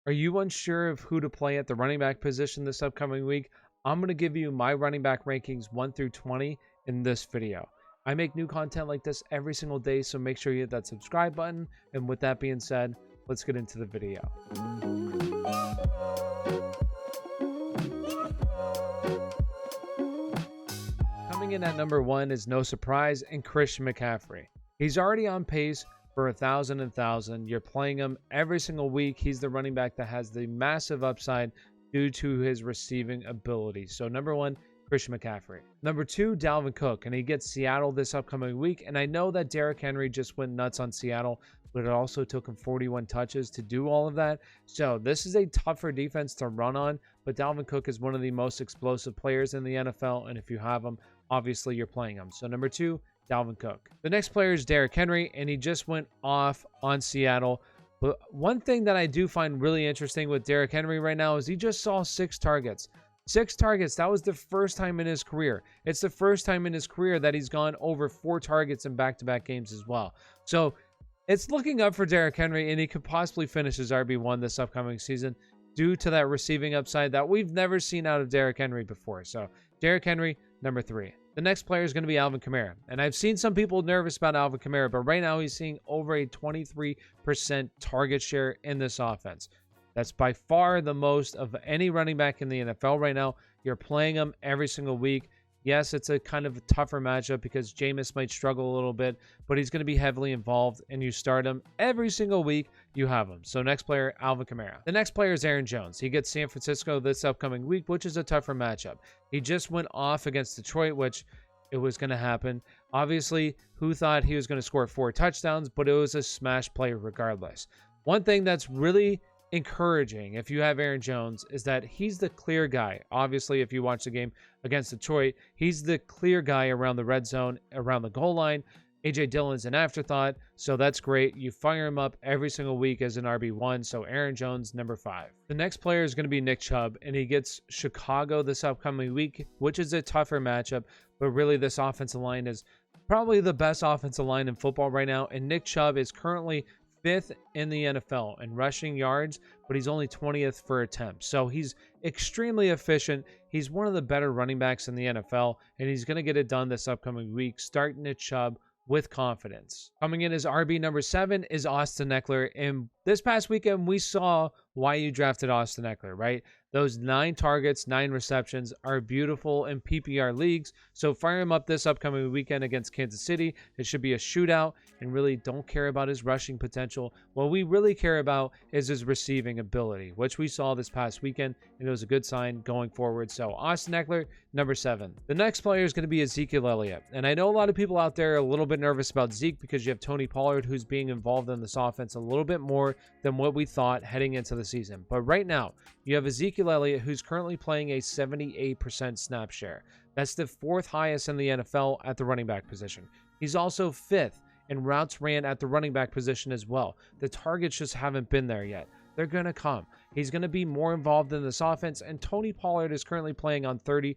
Are you unsure of who to play at the running back position this upcoming week? I'm going to give you my running back rankings 1 through 20 in this video. I make new content like this every single day, so make sure you hit that subscribe button. And with that being said, let's get into the video. Coming in at number 1 is no surprise, and Christian McCaffrey. He's already on pace for 1,000. You're playing him every single week. He's the running back that has the massive upside due to his receiving ability. So number 1, Christian McCaffrey. Number 2, Dalvin Cook, and he gets Seattle this upcoming week. And I know that Derrick Henry just went nuts on Seattle, but it also took him 41 touches to do all of that. So this is a tougher defense to run on, but Dalvin Cook is one of the most explosive players in the NFL, and if you have him, obviously you're playing him. So number 2, Dalvin Cook. The next player is Derrick Henry, and he just went off on Seattle. But one thing that I do find really interesting with Derrick Henry right now is he just saw 6 targets. 6 targets. That was the first time in his career. It's the first time in his career that he's gone over 4 targets in back-to-back games as well. So it's looking up for Derrick Henry, and he could possibly finish as RB1 this upcoming season due to that receiving upside that we've never seen out of Derrick Henry before. So Derrick Henry, number 3. The next player is going to be Alvin Kamara. And I've seen some people nervous about Alvin Kamara, but right now he's seeing over a 23% target share in this offense. That's by far the most of any running back in the NFL right now. You're playing him every single week. Yes, it's a kind of a tougher matchup because Jameis might struggle a little bit, but he's going to be heavily involved, and you start him every single week, you have him. So next player, Alvin Kamara. The next player is Aaron Jones. He gets San Francisco this upcoming week, which is a tougher matchup. He just went off against Detroit, which it was going to happen. Obviously, who thought he was going to score 4 touchdowns, but it was a smash play regardless. One thing that's really encouraging if you have Aaron Jones is that he's the clear guy. Obviously, if you watch the game against Detroit, he's the clear guy around the red zone, around the goal line. AJ Dillon's an afterthought, so that's great. You fire him up every single week as an RB1, so Aaron Jones, number 5. The next player is going to be Nick Chubb, and he gets Chicago this upcoming week, which is a tougher matchup, but really this offensive line is probably the best offensive line in football right now, and Nick Chubb is currently 5th in the NFL in rushing yards, but he's only 20th for attempts. So he's extremely efficient. He's one of the better running backs in the NFL, and he's going to get it done this upcoming week, starting at Chubb with confidence. Coming in as RB number 7 is Austin Ekeler. And this past weekend, we saw why you drafted Austin Ekeler, right? Those 9 targets, 9 receptions are beautiful in PPR leagues. So fire him up this upcoming weekend against Kansas City. It should be a shootout, and really don't care about his rushing potential. What we really care about is his receiving ability, which we saw this past weekend, and it was a good sign going forward. So Austin Ekeler, number 7. The next player is going to be Ezekiel Elliott. And I know a lot of people out there are a little bit nervous about Zeke because you have Tony Pollard, who's being involved in this offense a little bit more than what we thought heading into the season. But right now, you have Ezekiel Elliott, who's currently playing a 78% snap share. That's the 4th highest in the NFL at the running back position. He's also 5th in routes ran at the running back position as well. The targets just haven't been there yet. They're going to come. He's going to be more involved in this offense, and Tony Pollard is currently playing on 33%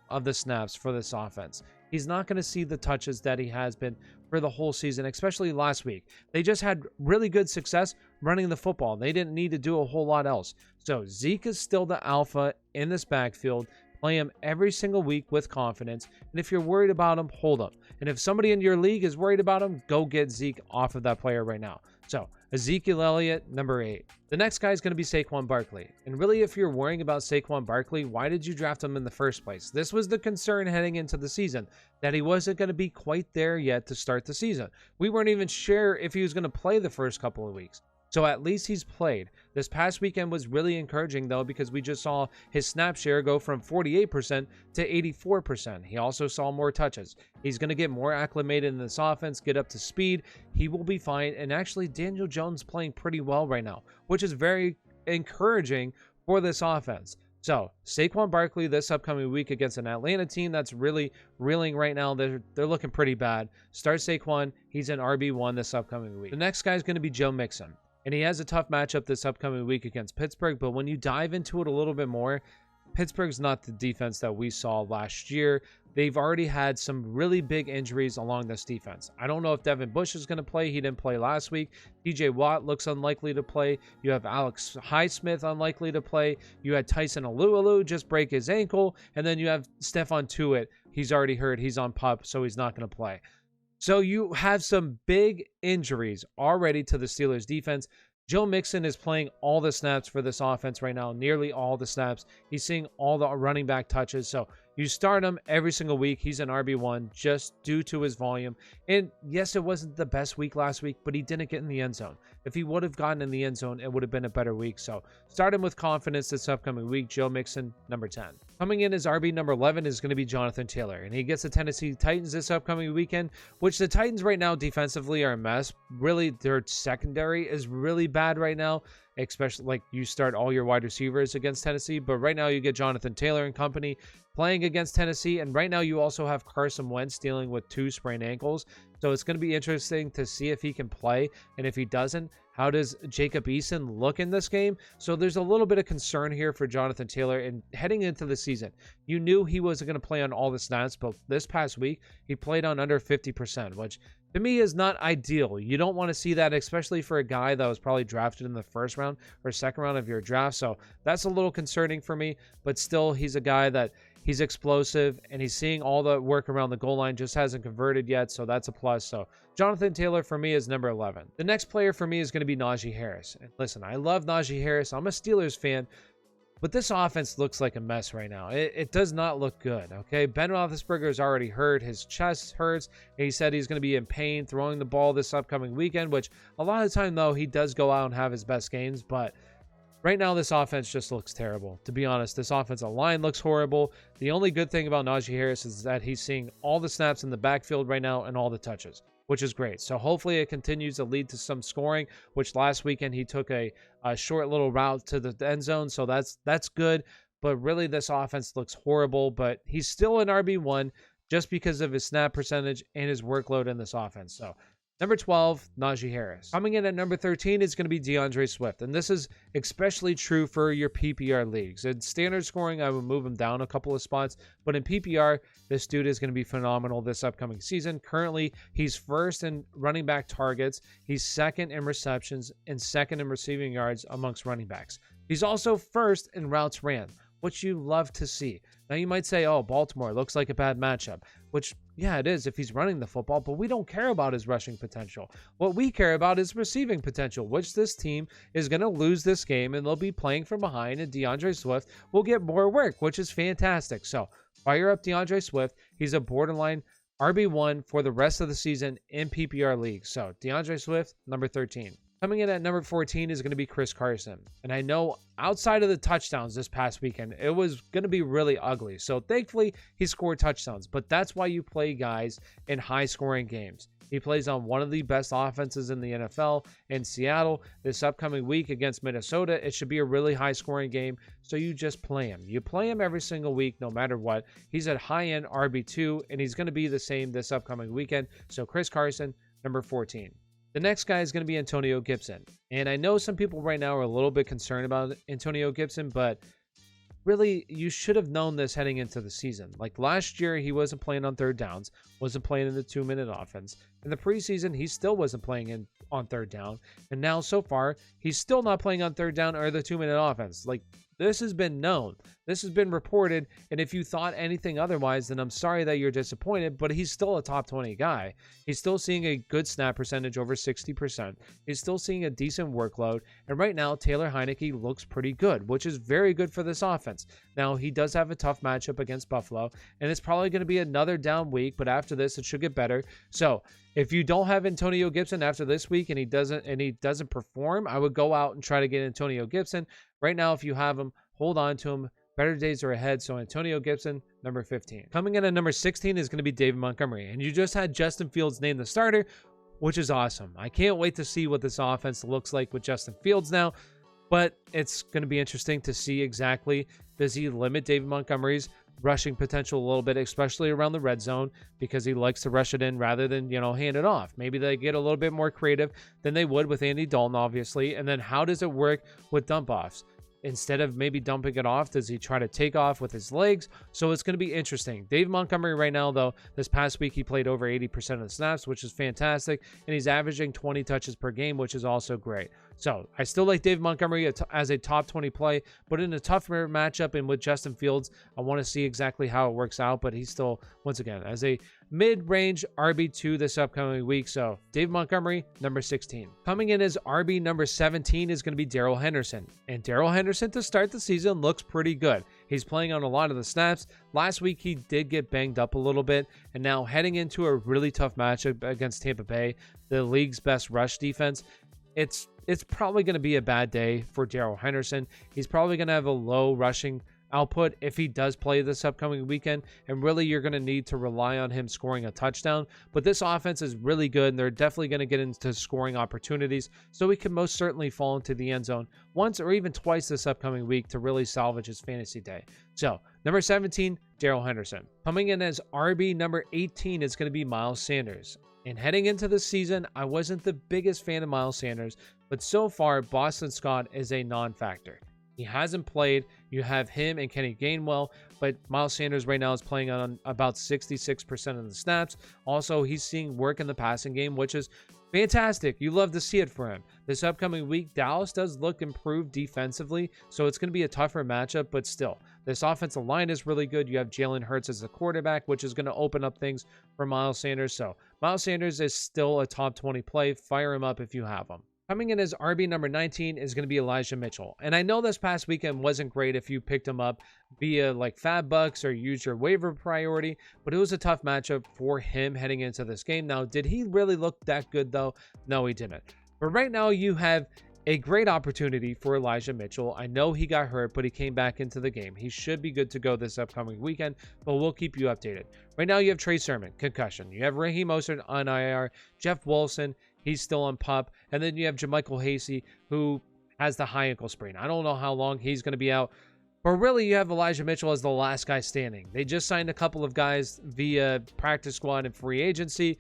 of the snaps for this offense. He's not going to see the touches that he has been for the whole season, especially last week. They just had really good success running the football. They didn't need to do a whole lot else. So Zeke is still the alpha in this backfield. Play him every single week with confidence. And if you're worried about him, hold him. And if somebody in your league is worried about him, go get Zeke off of that player right now. So Ezekiel Elliott, number 8. The next guy is going to be Saquon Barkley. And really, if you're worrying about Saquon Barkley, why did you draft him in the first place? This was the concern heading into the season, that he wasn't going to be quite there yet to start the season. We weren't even sure if he was going to play the first couple of weeks. So at least he's played. This past weekend was really encouraging, though, because we just saw his snap share go from 48% to 84%. He also saw more touches. He's going to get more acclimated in this offense, get up to speed. He will be fine. And actually, Daniel Jones playing pretty well right now, which is very encouraging for this offense. So Saquon Barkley this upcoming week against an Atlanta team that's really reeling right now. They're looking pretty bad. Start Saquon. He's an RB1 this upcoming week. The next guy is going to be Joe Mixon. And he has a tough matchup this upcoming week against Pittsburgh. But when you dive into it a little bit more, Pittsburgh's not the defense that we saw last year. They've already had some really big injuries along this defense. I don't know if Devin Bush is going to play. He didn't play last week. TJ Watt looks unlikely to play. You have Alex Highsmith unlikely to play. You had Tyson Alualu just break his ankle. And then you have Stephon Tuitt. He's already hurt. He's on PUP, so he's not going to play. So you have some big injuries already to the Steelers defense. Joe Mixon is playing all the snaps for this offense right now, nearly all the snaps. He's seeing all the running back touches. So you start him every single week. He's an RB1 just due to his volume. And yes, it wasn't the best week last week, but he didn't get in the end zone. If he would have gotten in the end zone, it would have been a better week. So start him with confidence this upcoming week. Joe Mixon, number 10. Coming in as RB number 11 is going to be Jonathan Taylor. And he gets the Tennessee Titans this upcoming weekend, which the Titans right now defensively are a mess. Really, their secondary is really bad right now. Especially like you start all your wide receivers against Tennessee. But right now you get Jonathan Taylor and company playing against Tennessee. And right now you also have Carson Wentz dealing with 2 sprained ankles. So it's going to be interesting to see if he can play. And if he doesn't, how does Jacob Eason look in this game? So there's a little bit of concern here for Jonathan Taylor. And heading into the season, you knew he wasn't going to play on all the snaps. But this past week, he played on under 50%, which to me is not ideal. You don't want to see that, especially for a guy that was probably drafted in the first round or second round of your draft. So that's a little concerning for me, but still he's a guy that he's explosive and he's seeing all the work around the goal line, just hasn't converted yet. So that's a plus. So Jonathan Taylor for me is number 11. The next player for me is going to be Najee Harris. And listen, I love Najee Harris. I'm a Steelers fan. But this offense looks like a mess right now. It does not look good, okay? Ben Roethlisberger is already hurt. His chest hurts. And he said he's going to be in pain throwing the ball this upcoming weekend, which a lot of the time, though, he does go out and have his best games. But right now, this offense just looks terrible. To be honest, this offensive line looks horrible. The only good thing about Najee Harris is that he's seeing all the snaps in the backfield right now and all the touches, which is great. So hopefully it continues to lead to some scoring, which last weekend he took a short little route to the end zone. So that's good. But really this offense looks horrible, but he's still an RB1 just because of his snap percentage and his workload in this offense. So number 12, Najee Harris. Coming in at number 13 is going to be DeAndre Swift. And this is especially true for your PPR leagues. In standard scoring, I would move him down a couple of spots. But in PPR, this dude is going to be phenomenal this upcoming season. Currently, he's first in running back targets. He's second in receptions and second in receiving yards amongst running backs. He's also first in routes ran, which you love to see. Now, you might say, oh, Baltimore looks like a bad matchup, which, yeah, it is if he's running the football, but we don't care about his rushing potential. What we care about is receiving potential, which this team is going to lose this game, and they'll be playing from behind, and DeAndre Swift will get more work, which is fantastic. So, fire up DeAndre Swift. He's a borderline RB1 for the rest of the season in PPR leagues. So, DeAndre Swift, number 13. Coming in at number 14 is going to be Chris Carson. And I know outside of the touchdowns this past weekend, it was going to be really ugly. So thankfully, he scored touchdowns. But that's why you play guys in high-scoring games. He plays on one of the best offenses in the NFL in Seattle. This upcoming week against Minnesota, it should be a really high-scoring game. So you just play him. You play him every single week, no matter what. He's at high-end RB2, and he's going to be the same this upcoming weekend. So Chris Carson, number 14. The next guy is going to be Antonio Gibson. And I know some people right now are a little bit concerned about Antonio Gibson, but really, you should have known this heading into the season. Like last year, he wasn't playing on third downs, wasn't playing in the 2-minute offense. In the preseason, he still wasn't playing on third down. And now, so far, he's still not playing on third down or the 2-minute offense. Like, this has been known. This has been reported. And if you thought anything otherwise, then I'm sorry that you're disappointed, but he's still a top 20 guy. He's still seeing a good snap percentage over 60%. He's still seeing a decent workload. And right now, Taylor Heinicke looks pretty good, which is very good for this offense. Now, he does have a tough matchup against Buffalo, and it's probably going to be another down week, but after this, it should get better. So if you don't have Antonio Gibson after this week and he doesn't perform, I would go out and try to get Antonio Gibson. Right now, if you have him, hold on to him. Better days are ahead. So Antonio Gibson, number 15. Coming in at number 16 is going to be David Montgomery. And you just had Justin Fields named the starter, which is awesome. I can't wait to see what this offense looks like with Justin Fields now. But it's going to be interesting to see exactly, does he limit David Montgomery's rushing potential a little bit, especially around the red zone, because he likes to rush it in rather than, hand it off. Maybe they get a little bit more creative than they would with Andy Dalton, obviously. And then how does it work with dump offs? Instead of maybe dumping it off, does he try to take off with his legs? So it's going to be interesting. Dave Montgomery right now, though, this past week he played over 80% of the snaps, which is fantastic. And he's averaging 20 touches per game, which is also great. So I still like Dave Montgomery as a top 20 play, but in a tougher matchup and with Justin Fields, I want to see exactly how it works out. But he's still, once again, as a mid-range RB2 this upcoming week. So Dave Montgomery, number 16. Coming in as RB number 17 is going to be Darrell Henderson. And Darrell Henderson to start the season looks pretty good. He's playing on a lot of the snaps. Last week he did get banged up a little bit. And now heading into a really tough matchup against Tampa Bay, the league's best rush defense, it's probably going to be a bad day for Darrell Henderson. He's probably going to have a low rushing output if he does play this upcoming weekend, and really you're going to need to rely on him scoring a touchdown. But this offense is really good, and they're definitely going to get into scoring opportunities, so he can most certainly fall into the end zone once or even twice this upcoming week to really salvage his fantasy day. So number 17, Darrell Henderson. Coming in as RB number 18 is going to be Miles Sanders. And heading into the season, I wasn't the biggest fan of Miles Sanders, but so far, Boston Scott is a non-factor. He hasn't played. You have him and Kenny Gainwell, but Miles Sanders right now is playing on about 66% of the snaps. Also, he's seeing work in the passing game, which is fantastic. You love to see it for him. This upcoming week, Dallas does look improved defensively, so it's going to be a tougher matchup, but still, this offensive line is really good. You have Jalen Hurts as the quarterback, which is going to open up things for Miles Sanders. So Miles Sanders is still a top 20 play. Fire him up if you have him. Coming in as RB number 19 is going to be Elijah Mitchell. And I know this past weekend wasn't great if you picked him up via like Fab Bucks or use your waiver priority, but it was a tough matchup for him heading into this game. Now, did he really look that good though? No, he didn't. But right now you have a great opportunity for Elijah Mitchell. I know he got hurt, but he came back into the game. He should be good to go this upcoming weekend, but we'll keep you updated. Right now you have Trey Sermon, concussion. You have Raheem Mostert on IR, Jeff Wilson, he's still on PUP. And then you have JaMycal Hasty, who has the high ankle sprain. I don't know how long he's going to be out. But really, you have Elijah Mitchell as the last guy standing. They just signed a couple of guys via practice squad and free agency.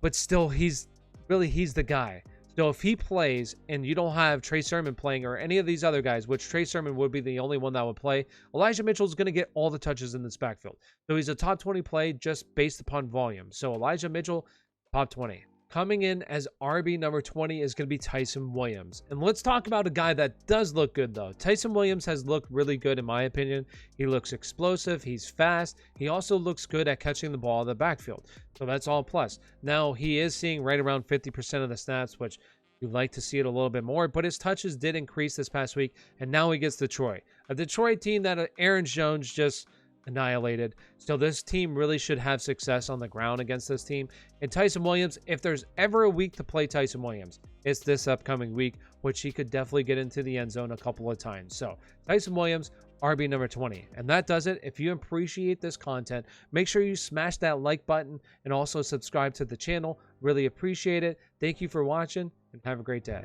But still, he's the guy. So if he plays and you don't have Trey Sermon playing or any of these other guys, which Trey Sermon would be the only one that would play, Elijah Mitchell is going to get all the touches in this backfield. So he's a top 20 play just based upon volume. So Elijah Mitchell, top 20. Coming in as RB number 20 is going to be Tyson Williams. And let's talk about a guy that does look good, though. Tyson Williams has looked really good, in my opinion. He looks explosive. He's fast. He also looks good at catching the ball in the backfield. So that's all plus. Now, he is seeing right around 50% of the snaps, which you'd like to see it a little bit more. But his touches did increase this past week, and now he gets Detroit. A Detroit team that Aaron Jones just annihilated. So this team really should have success on the ground against this team. And Tyson Williams, if there's ever a week to play Tyson Williams, it's this upcoming week, which he could definitely get into the end zone a couple of times. So Tyson Williams, RB number 20. And that does it. If you appreciate this content, make sure you smash that like button and also subscribe to the channel. Really appreciate it. Thank you for watching and have a great day.